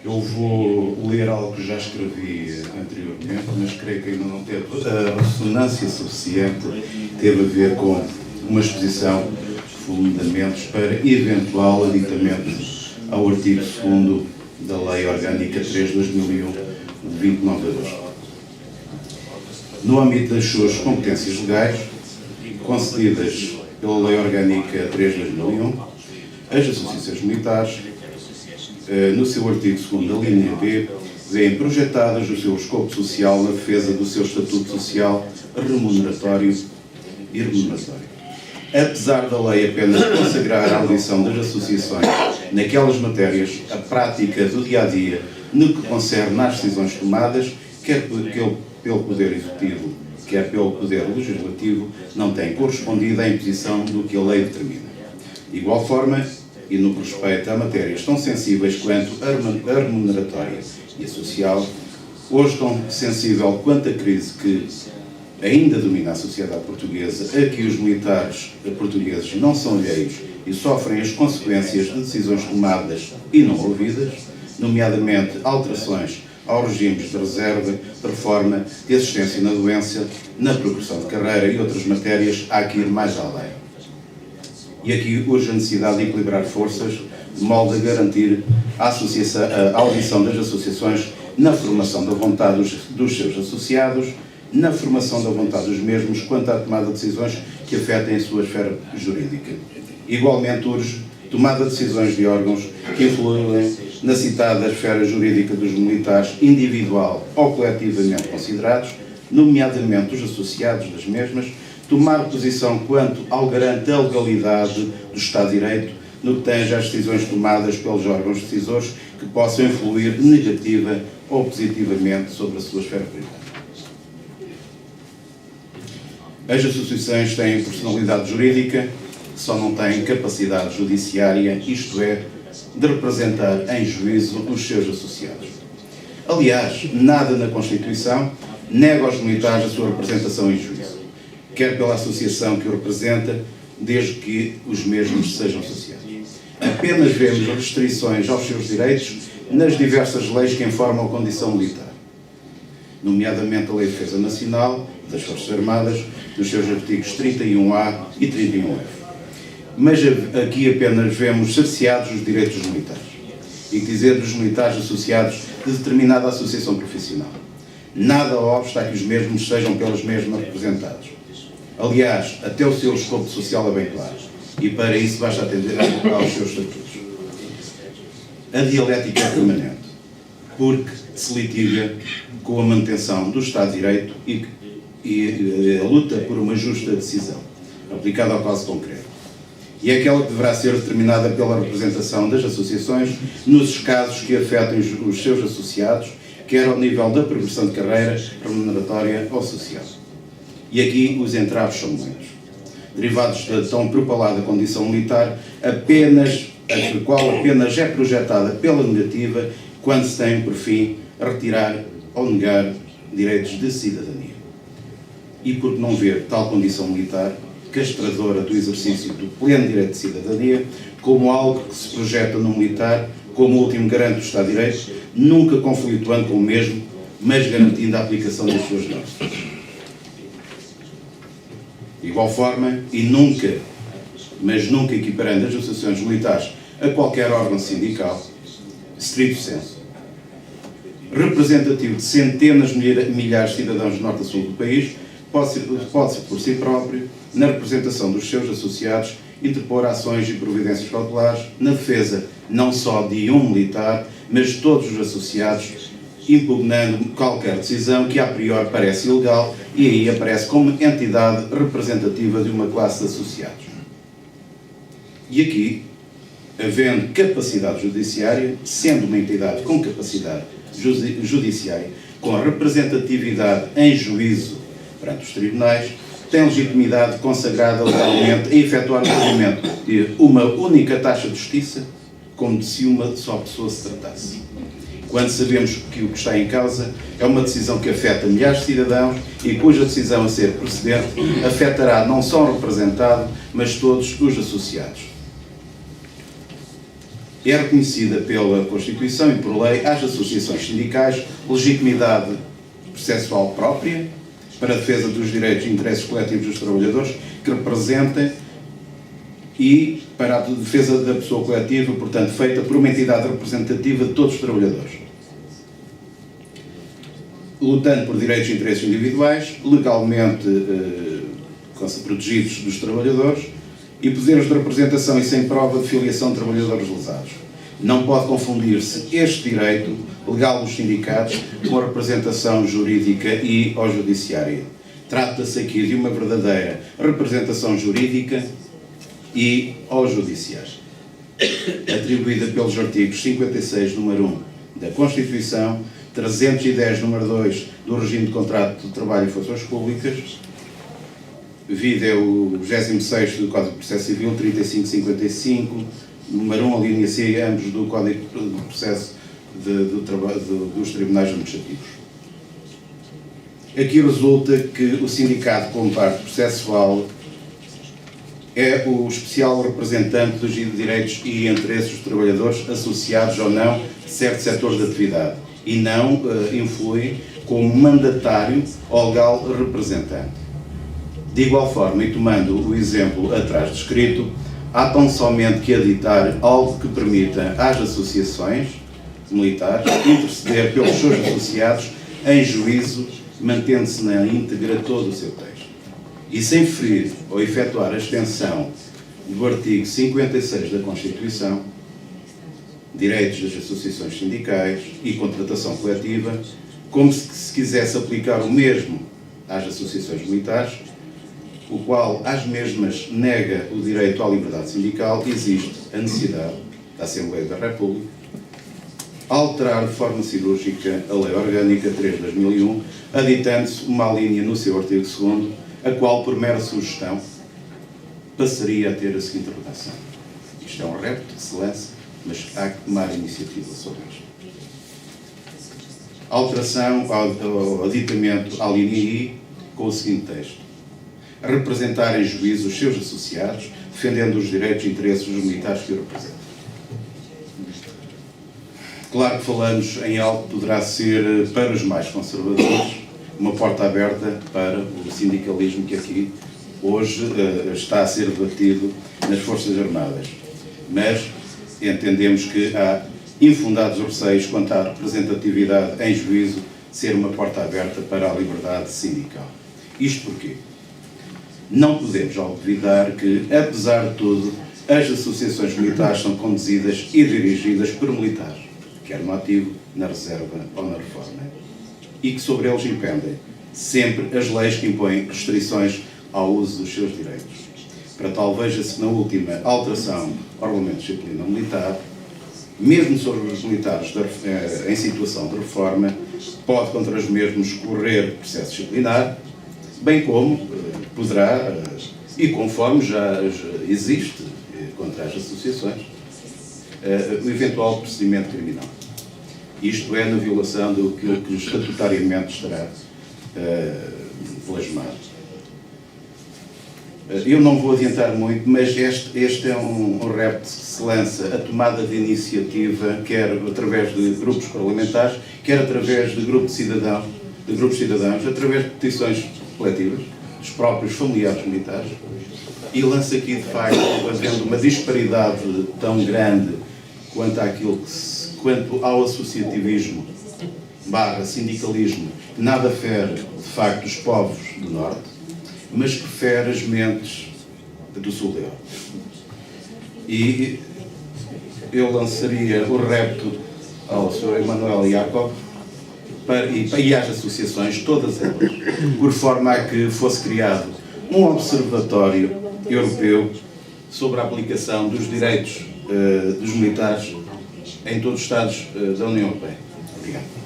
Eu vou ler algo que já escrevi anteriormente, mas creio que ainda não teve a ressonância suficiente. Teve a ver com uma exposição de fundamentos para eventual aditamento ao artigo 2º da Lei Orgânica 3/2001, de 29 de agosto. No âmbito das suas competências legais, concedidas pela Lei Orgânica 3/2001, as associações militares, no seu artigo 2º da linha B, vêm projetadas o seu escopo social na defesa do seu estatuto social remuneratório e remuneratório. Apesar da lei apenas consagrar a audição das associações naquelas matérias, a prática do dia-a-dia, no que concerne às decisões tomadas, quer pelo Poder Executivo, quer pelo Poder Legislativo, não tem correspondido à imposição do que a lei determina. De igual forma, e no que respeita a matérias tão sensíveis quanto a remuneratória e a social, hoje tão sensível quanto a crise que ainda domina a sociedade portuguesa, a que os militares portugueses não são alheios e sofrem as consequências de decisões tomadas e não ouvidas, nomeadamente alterações aos regimes de reserva, reforma, de assistência na doença, na progressão de carreira e outras matérias, há que ir mais além. E aqui urge a necessidade de equilibrar forças, de modo a garantir a audição das associações na formação da vontade dos seus associados, na formação da vontade dos mesmos quanto à tomada de decisões que afetem a sua esfera jurídica. Igualmente urge tomada de decisões de órgãos que influem na citada esfera jurídica dos militares, individual ou coletivamente considerados, nomeadamente os associados das mesmas, tomar posição quanto ao garante da legalidade do Estado de Direito no que tange às decisões tomadas pelos órgãos decisores que possam influir negativa ou positivamente sobre a sua esfera privada. As associações têm personalidade jurídica, só não têm capacidade judiciária, isto é, de representar em juízo os seus associados. Aliás, nada na Constituição nega aos militares a sua representação em juízo, quer pela associação que o representa, desde que os mesmos sejam associados. Apenas vemos restrições aos seus direitos nas diversas leis que informam a condição militar, nomeadamente a Lei de Defesa Nacional das Forças Armadas, nos seus artigos 31A e 31F. Mas aqui apenas vemos cerceados os direitos dos militares, e que dizer dos militares associados de determinada associação profissional. Nada obsta a que os mesmos sejam pelos mesmos representados. Aliás, até o seu escopo social é bem claro, e para isso basta atender aos seus estatutos. A dialética é permanente, porque se litiga com a manutenção do Estado de Direito e a luta por uma justa decisão, aplicada ao caso concreto. E é aquela que deverá ser determinada pela representação das associações nos casos que afetem os seus associados, quer ao nível da progressão de carreira, remuneratória ou social. E aqui os entraves são muitos, derivados da tão propalada condição militar, a qual apenas é projetada pela negativa quando se tem por fim a retirar ou negar direitos de cidadania. E por que não ver tal condição militar, castradora do exercício do pleno direito de cidadania, como algo que se projeta no militar como o último garante do Estado de Direito, nunca conflituando com o mesmo, mas garantindo a aplicação das suas normas. De igual forma, e nunca, mas nunca equiparando as associações militares a qualquer órgão sindical, stricto sensu, representativo de centenas de milhares de cidadãos do norte a sul do país, pode-se por si próprio, na representação dos seus associados, interpor ações e providências cautelares na defesa não só de um militar, mas de todos os associados, impugnando qualquer decisão que a priori parece ilegal e aí aparece como entidade representativa de uma classe de associados. E aqui, havendo capacidade judiciária, sendo uma entidade com capacidade judiciária, com representatividade em juízo perante os tribunais, tem legitimidade consagrada legalmente a efetuar o pagamento de uma única taxa de justiça, como de se uma só pessoa se tratasse. Quando sabemos que o que está em causa é uma decisão que afeta milhares de cidadãos e cuja decisão a ser procedente afetará não só o representado, mas todos os associados. é reconhecida pela Constituição e por lei às associações sindicais legitimidade processual própria para a defesa dos direitos e interesses coletivos dos trabalhadores que representem e para a defesa da pessoa coletiva, portanto, feita por uma entidade representativa de todos os trabalhadores, lutando por direitos e interesses individuais, legalmente protegidos dos trabalhadores, e poderes de representação e sem prova de filiação de trabalhadores lesados. Não pode confundir-se este direito legal dos sindicatos com a representação jurídica e ou judiciária. Trata-se aqui de uma verdadeira representação jurídica e ou judiciária, atribuída pelos artigos 56, número 1 da Constituição, 310, número 2 do regime de contrato de trabalho e funções públicas, vide o 26º do Código de Processo Civil, 3555, número 1, a linha C, ambos do Código de Processo dos Tribunais Administrativos. Aqui resulta que o sindicato, como parte processual, é o especial representante dos direitos e interesses dos trabalhadores associados ou não a certos setores de atividade e não influi como mandatário ou legal representante. De igual forma, e tomando o exemplo atrás descrito, há tão somente que aditar algo que permita às associações militares interceder pelos seus associados em juízo, mantendo-se na íntegra todo o seu texto. E sem ferir ou efetuar a extensão do artigo 56 da Constituição, direitos das associações sindicais e contratação coletiva, como se quisesse aplicar o mesmo às associações militares, o qual às mesmas nega o direito à liberdade sindical, existe a necessidade da Assembleia da República alterar de forma cirúrgica a Lei Orgânica 3 de 2001, aditando-se uma linha no seu artigo 2º, a qual, por mera sugestão, passaria a ter a seguinte redação. Isto é um repto de excelência, mas há que tomar iniciativa sobre isto. Alteração ao aditamento à linha I com o seguinte texto: representar em juízo os seus associados, defendendo os direitos e interesses dos militares que o representam. Claro que falamos em algo que poderá ser, para os mais conservadores, uma porta aberta para o sindicalismo que aqui hoje está a ser debatido nas Forças Armadas. Mas entendemos que há infundados receios quanto à representatividade em juízo ser uma porta aberta para a liberdade sindical. Isto porquê? Não podemos olvidar que, apesar de tudo, as associações militares são conduzidas e dirigidas por militares, quer no ativo, na reserva ou na reforma, e que sobre eles impendem sempre as leis que impõem restrições ao uso dos seus direitos. Para tal, veja-se na última alteração ao Regulamento de Disciplina Militar, mesmo sobre os militares em situação de reforma, pode contra os mesmos correr processo disciplinar, bem como poderá, e conforme já existe contra as associações, o eventual procedimento criminal. Isto é na violação do que estatutariamente estará plasmado. Eu não vou adiantar muito, mas este é um repto que se lança a tomada de iniciativa, quer através de grupos parlamentares, quer através de grupos de cidadãos, através de petições coletivas, dos próprios familiares militares, e lança aqui, de facto, havendo uma disparidade tão grande quanto ao associativismo / sindicalismo, que nada fere, de facto, os povos do Norte, mas que fere as mentes do Sul da Europa. E eu lançaria o repto ao Sr. Emanuel Jacob e às associações, todas elas, por forma a que fosse criado um observatório europeu sobre a aplicação dos direitos dos militares em todos os Estados da União Europeia. Obrigado.